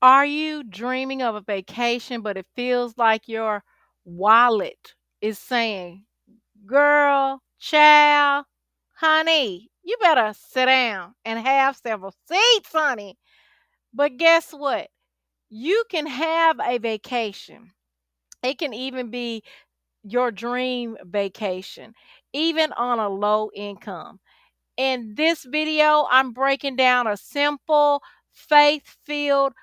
Are you dreaming of a vacation, but it feels like your wallet is saying, girl, child, honey, you better sit down and have several seats, honey. But guess what? You can have a vacation. It can even be your dream vacation, even on a low income. In this video, I'm breaking down a simple, faith filled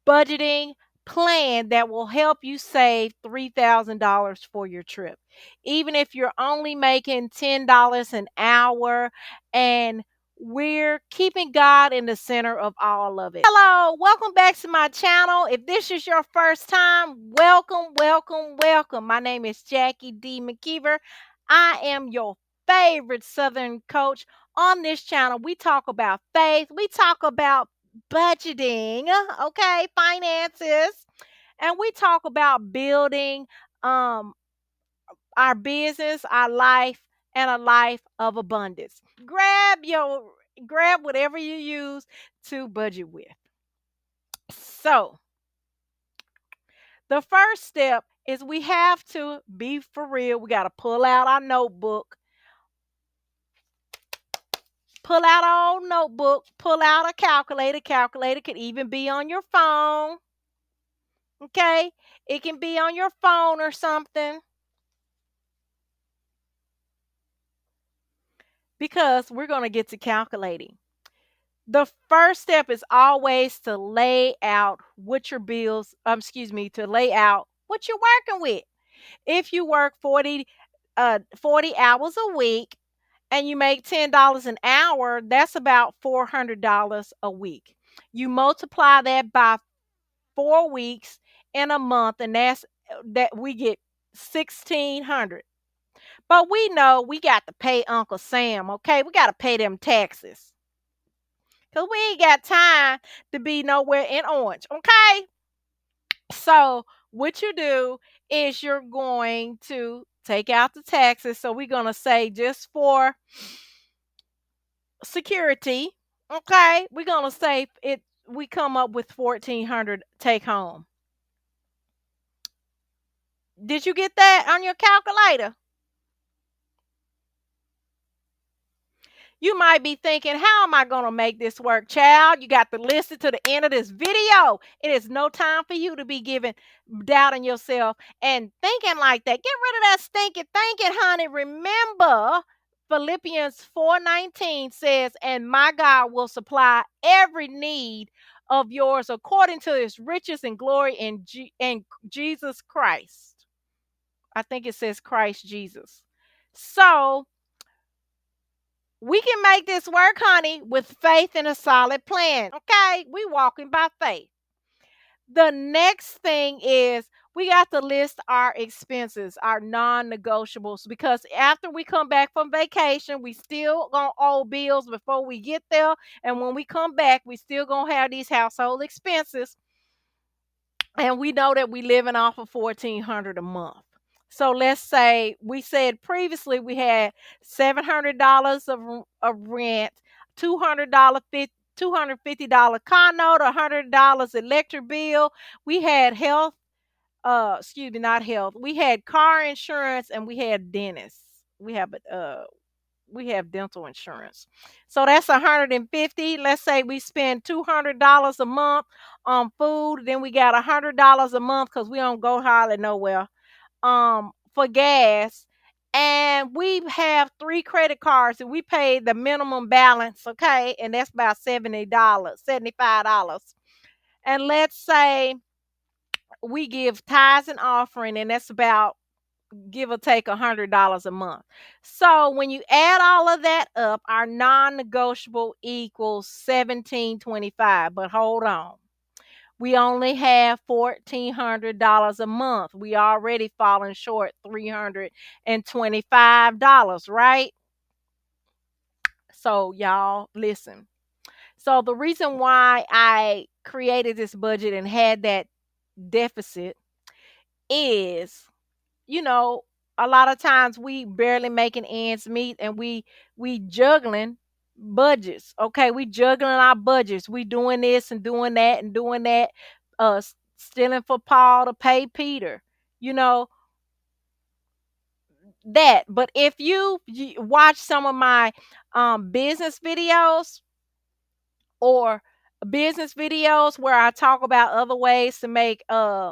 budgeting plan that will help you save $3,000 for your trip. Even if you're only making $10 an hour, and we're keeping God in the center of all of it. Hello, welcome back to my channel. If this is your first time, welcome, welcome, welcome. My name is Jackie D. McKeever. I am your favorite Southern coach. On this channel, we talk about faith, we talk about budgeting, okay, finances, and we talk about building um our business, our life, and a life of abundance. Grab whatever you use to budget with. So, the first step is we have to be for real. We got to pull out our notebook. Pull out our old notebook, pull out a calculator. Calculator could even be on your phone. Okay? It can be on your phone or something, because we're going to get to calculating. The first step is always to lay out what your bills, to lay out what you're working with. If you work 40 hours a week and you make $10 an hour, that's about $400 a week. You multiply that by 4 weeks in a month, and that we get 1,600. But we know we got to pay Uncle Sam, okay? We got to pay them taxes. Because we ain't got time to be nowhere in Orange, okay? So, what you do is you're going to take out the taxes. So, we're going to say, just for security, okay? We're going to say we come up with 1,400 take home. Did you get that on your calculator? You might be thinking, how am I going to make this work, child? You got to listen to the end of this video. It is no time for you to be doubting yourself and thinking like that. Get rid of that stinking thinking, honey. Remember, Philippians 4:19 says, and my God will supply every need of yours according to his riches and glory in Jesus Christ. I think it says Christ Jesus. So, we can make this work, honey, with faith and a solid plan. Okay? We walking by faith. The next thing is we got to list our expenses, our non-negotiables, because after we come back from vacation, we still gonna owe bills before we get there. And when we come back, we still gonna have these household expenses. And we know that we living off of 1,400 a month. So let's say we said previously we had $700 of rent, $250 car note, $100 electric bill. We had health, not health. We had car insurance, and we had dentists. We have dental insurance. So that's 150. Let's say we spend $200 a month on food. Then we got $100 a month because we don't go hardly nowhere for gas. And we have 3 credit cards, and we pay the minimum balance, okay? And that's about $70, $75. And let's say we give tithes and offering, and that's about, give or take, $100 a month. So when you add all of that up, our non-negotiable equals 1,725. But hold on. We only have $1,400 a month. We already falling short $325, right? So y'all listen. So the reason why I created this budget and had that deficit is, you know, a lot of times we barely making ends meet, and we juggling budgets. Okay, we juggling our budgets. We doing this and doing that and doing that. Stealing for Paul to pay Peter. You know that. But if you watch some of my business videos, or business videos where I talk about other ways to make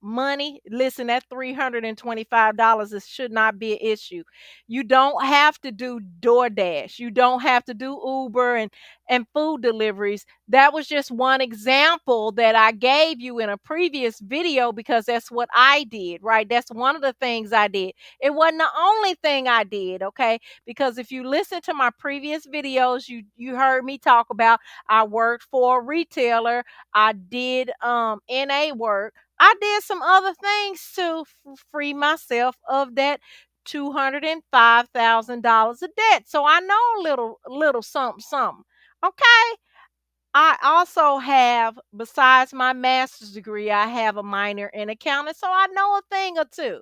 money, listen, that $325 should not be an issue. You don't have to do DoorDash. You don't have to do Uber and food deliveries. That was just one example that I gave you in a previous video because that's what I did, right? That's one of the things I did. It wasn't the only thing I did, okay? Because if you listen to my previous videos, you heard me talk about I worked for a retailer. I did NA work. I did some other things to free myself of that $205,000 of debt. So I know a little something something. Okay. I also have, besides my master's degree, I have a minor in accounting, so I know a thing or two.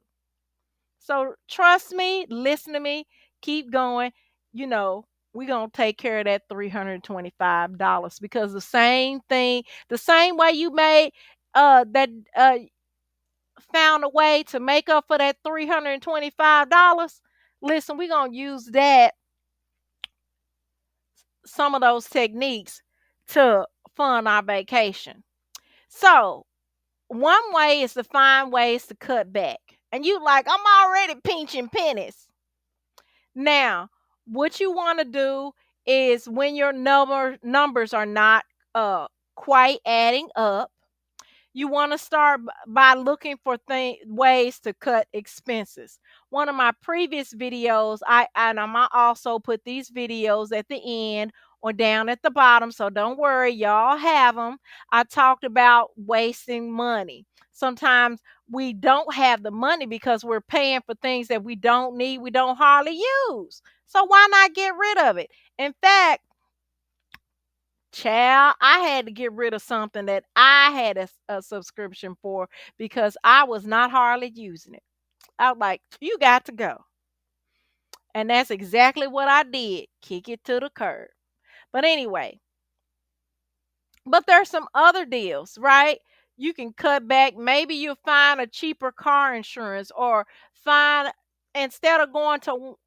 So trust me, listen to me, keep going. You know, we're going to take care of that $325 because the same thing, the same way you made that found a way to make up for that $325. Listen, we're going to use that, some of those techniques to fund our vacation. So, one way is to find ways to cut back. And you like, I'm already pinching pennies. Now, what you want to do is when your numbers are not quite adding up, you want to start by looking for ways to cut expenses. One of my previous videos, I'm also put these videos at the end or down at the bottom, so don't worry, y'all have them. I talked about wasting money. Sometimes we don't have the money because we're paying for things that we don't need, we don't hardly use. So why not get rid of it? In fact, child, I had to get rid of something that I had a subscription for because I was not hardly using it. I was like, you got to go. And that's exactly what I did. Kick it to the curb. But anyway, but there's some other deals, right? You can cut back. Maybe you'll find a cheaper car insurance or find, instead of going to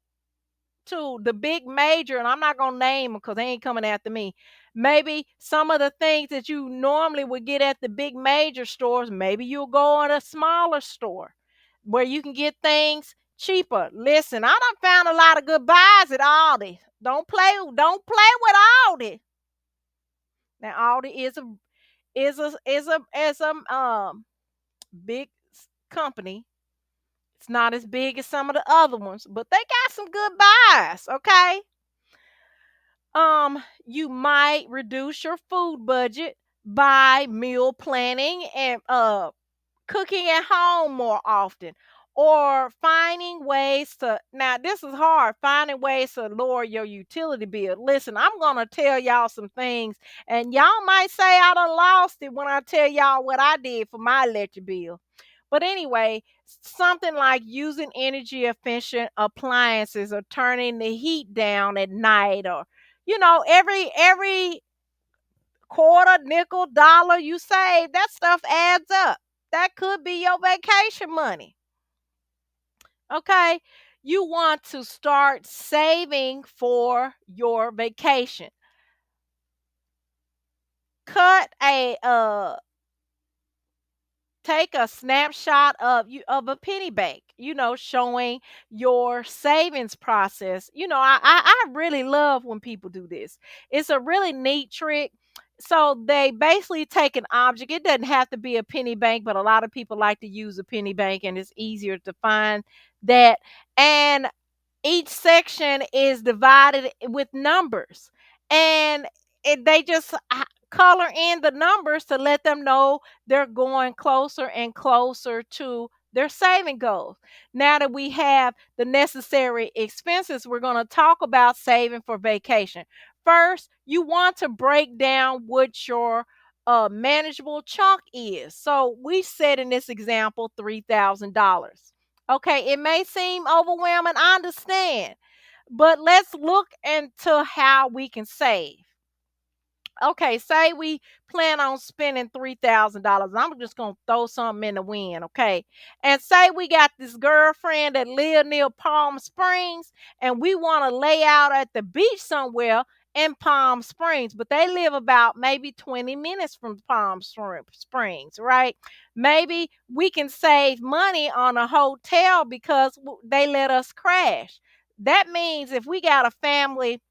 the big major, and I'm not gonna name them because they ain't coming after me. Maybe some of the things that you normally would get at the big major stores, maybe you'll go in a smaller store where you can get things cheaper. Listen, I done found a lot of good buys at Aldi. Don't play with Aldi. Now Aldi is a big company. It's not as big as some of the other ones, but they got some good buys, okay? You might reduce your food budget by meal planning and cooking at home more often, or finding ways to, now this is hard, finding ways to lower your utility bill. Listen, I'm gonna tell y'all some things, and y'all might say I done lost it when I tell y'all what I did for my electric bill. But anyway, something like using energy efficient appliances or turning the heat down at night, or every quarter, nickel, dollar you save, that stuff adds up. That could be your vacation money. Okay? You want to start saving for your vacation. Cut a Take a snapshot of a penny bank, showing your savings process. I really love when people do this. It's a really neat trick. So they basically take an object. It doesn't have to be a penny bank, but a lot of people like to use a penny bank, and it's easier to find that. And each section is divided with numbers, and they just color in the numbers to let them know they're going closer and closer to their saving goals. Now that we have the necessary expenses, we're going to talk about saving for vacation. First, you want to break down what your manageable chunk is. So we said in this example $3,000. Okay, it may seem overwhelming, I understand. But let's look into how we can save. Okay, say we plan on spending $3,000. I'm just gonna throw something in the wind, okay? And say we got this girlfriend that live near Palm Springs, and we want to lay out at the beach somewhere in Palm Springs, but they live about maybe 20 minutes from Springs, right? Maybe we can save money on a hotel because they let us crash. That means if we got a family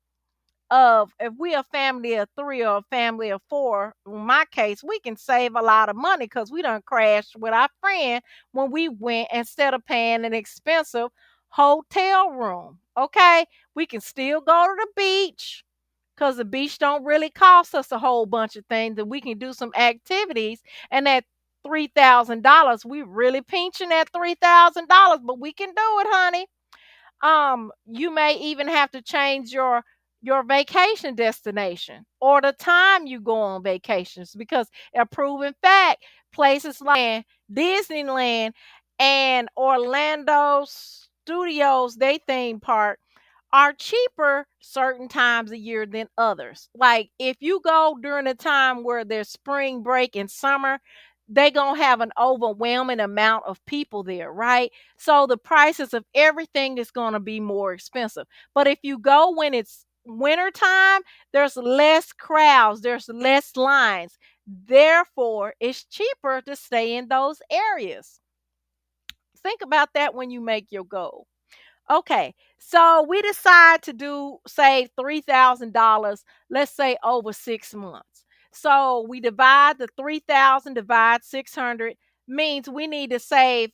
of if we a family of three or a family of four, in my case, we can save a lot of money because we done crashed with our friend when we went instead of paying an expensive hotel room. Okay, we can still go to the beach because the beach don't really cost us a whole bunch of things, and we can do some activities. And that $3,000, we really pinching that $3,000, but we can do it, honey. You may even have to change your vacation destination or the time you go on vacations, because a proven fact, places like Disneyland and Orlando Studios, they theme park, are cheaper certain times a year than others. Like if you go during a time where there's spring break in summer, they gonna have an overwhelming amount of people there, right? So the prices of everything is gonna be more expensive. But if you go when it's winter time, there's less crowds, there's less lines. Therefore, it's cheaper to stay in those areas. Think about that when you make your goal. Okay, so we decide to do save $3,000, let's say over 6 months. So we divide the 3,000 divide 600 means we need to save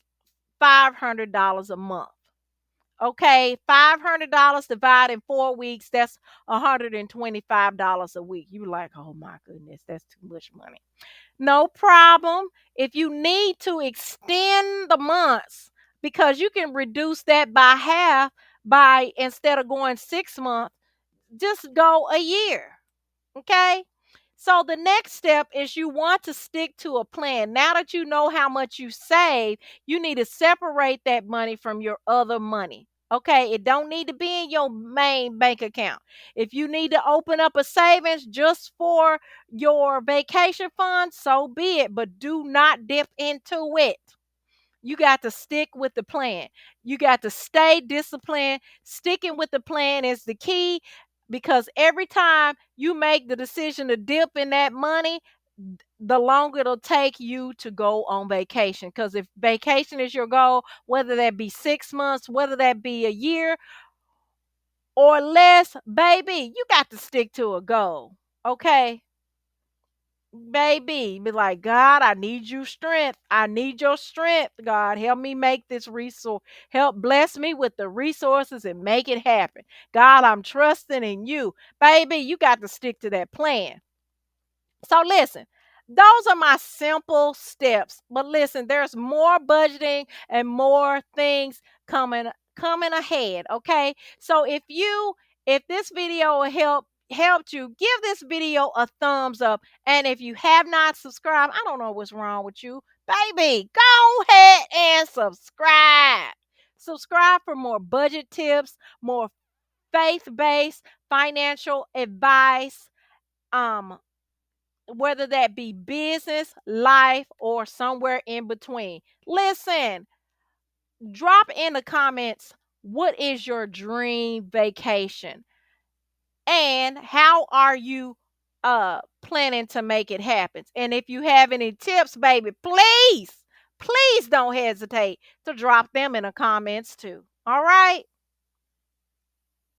$500 a month. Okay, $500 divided in 4 weeks, that's $125 a week. You like, oh my goodness, that's too much money. No problem. If you need to extend the months, because you can reduce that by half by instead of going 6 months, just go a year. Okay. So the next step is you want to stick to a plan. Now that you know how much you save, you need to separate that money from your other money. Okay, it don't need to be in your main bank account. If you need to open up a savings just for your vacation fund, so be it, but do not dip into it. You got to stick with the plan. You got to stay disciplined. Sticking with the plan is the key, because every time you make the decision to dip in that money, the longer it'll take you to go on vacation. Because if vacation is your goal, whether that be 6 months, whether that be a year or less, baby, you got to stick to a goal. Okay? Baby, be like, God, I need you strength. I need your strength. God, help me make this resource. Help bless me with the resources and make it happen. God, I'm trusting in you. Baby, you got to stick to that plan. So listen, those are my simple steps. But listen, there's more budgeting and more things coming ahead, okay? So if this video helped you, give this video a thumbs up. And if you have not subscribed, I don't know what's wrong with you. Baby, go ahead and subscribe. Subscribe for more budget tips, more faith-based financial advice. Um whether that be business, life, or somewhere in between. Listen, drop in the comments, what is your dream vacation? And how are you planning to make it happen? And if you have any tips, baby, please don't hesitate to drop them in the comments too. All right?